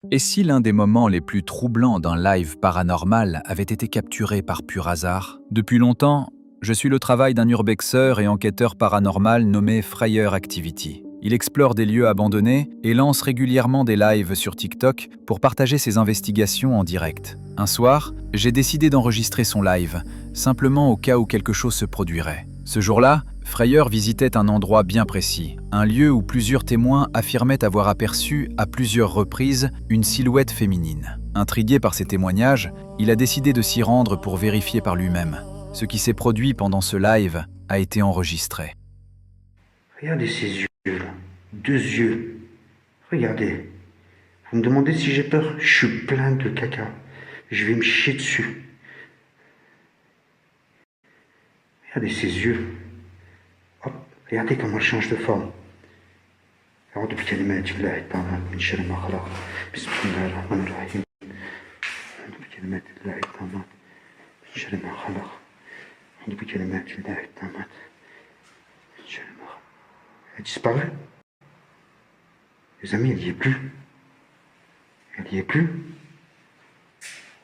Et si l'un des moments les plus troublants d'un live paranormal avait été capturé par pur hasard? Depuis longtemps, je suis le travail d'un urbexeur et enquêteur paranormal nommé Fryer Activity. Il explore des lieux abandonnés et lance régulièrement des lives sur TikTok pour partager ses investigations en direct. Un soir, j'ai décidé d'enregistrer son live, simplement au cas où quelque chose se produirait. Ce jour-là, Fryer visitait un endroit bien précis, un lieu où plusieurs témoins affirmaient avoir aperçu à plusieurs reprises une silhouette féminine. Intrigué par ces témoignages, il a décidé de s'y rendre pour vérifier par lui-même. Ce qui s'est produit pendant ce live a été enregistré. Regardez ces yeux là, 2 yeux. Regardez. Vous me demandez si j'ai peur? Je suis plein de caca. Je vais me chier dessus. Regardez ces yeux. Hop, regardez comment elle change de forme. أعوذ بكلمات الله التامات من شر ما خلق بسم الله الرحمن الرحيم أعوذ بكلمات الله التامات من شر ما خلق أعوذ بكلمات الله التامات من شر ما خلق. Elle disparaît. Les amis, elle y est plus. Elle y est plus.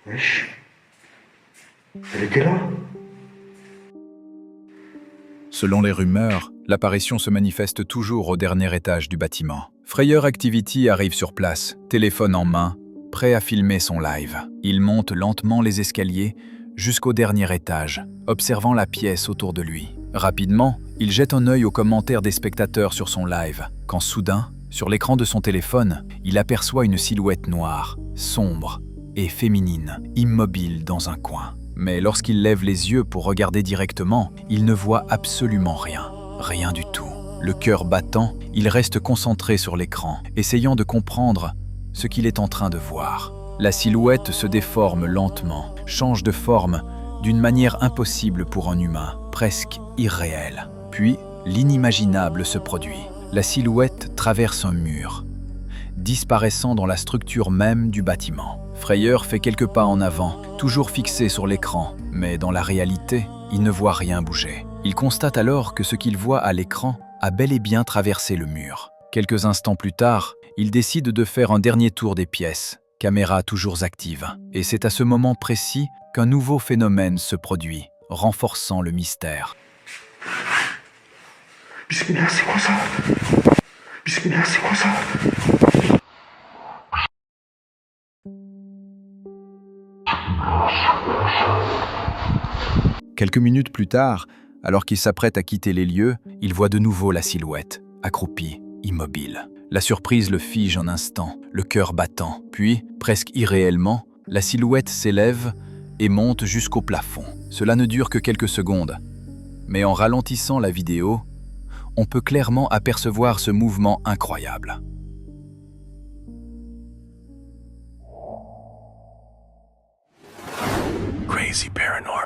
Wesh. Elle était là. Selon les rumeurs, l'apparition se manifeste toujours au dernier étage du bâtiment. Fryer Activity arrive sur place, téléphone en main, prêt à filmer son live. Il monte lentement les escaliers jusqu'au dernier étage, observant la pièce autour de lui. Rapidement, il jette un œil aux commentaires des spectateurs sur son live, quand soudain, sur l'écran de son téléphone, il aperçoit une silhouette noire, sombre et féminine, immobile dans un coin. Mais lorsqu'il lève les yeux pour regarder directement, il ne voit absolument rien. Rien du tout. Le cœur battant, il reste concentré sur l'écran, essayant de comprendre ce qu'il est en train de voir. La silhouette se déforme lentement, change de forme d'une manière impossible pour un humain, presque irréelle. Puis, l'inimaginable se produit. La silhouette traverse un mur, disparaissant dans la structure même du bâtiment. Fryer fait quelques pas en avant, toujours fixé sur l'écran, mais dans la réalité, il ne voit rien bouger. Il constate alors que ce qu'il voit à l'écran a bel et bien traversé le mur. Quelques instants plus tard, il décide de faire un dernier tour des pièces, caméra toujours active. Et c'est à ce moment précis qu'un nouveau phénomène se produit, renforçant le mystère. Bismillah, c'est quoi ça? Bismillah, c'est quoi ça? Quelques minutes plus tard, alors qu'il s'apprête à quitter les lieux, il voit de nouveau la silhouette, accroupie, immobile. La surprise le fige un instant, le cœur battant. Puis, presque irréellement, la silhouette s'élève et monte jusqu'au plafond. Cela ne dure que quelques secondes. Mais en ralentissant la vidéo, on peut clairement apercevoir ce mouvement incroyable. Crazy Paranormal.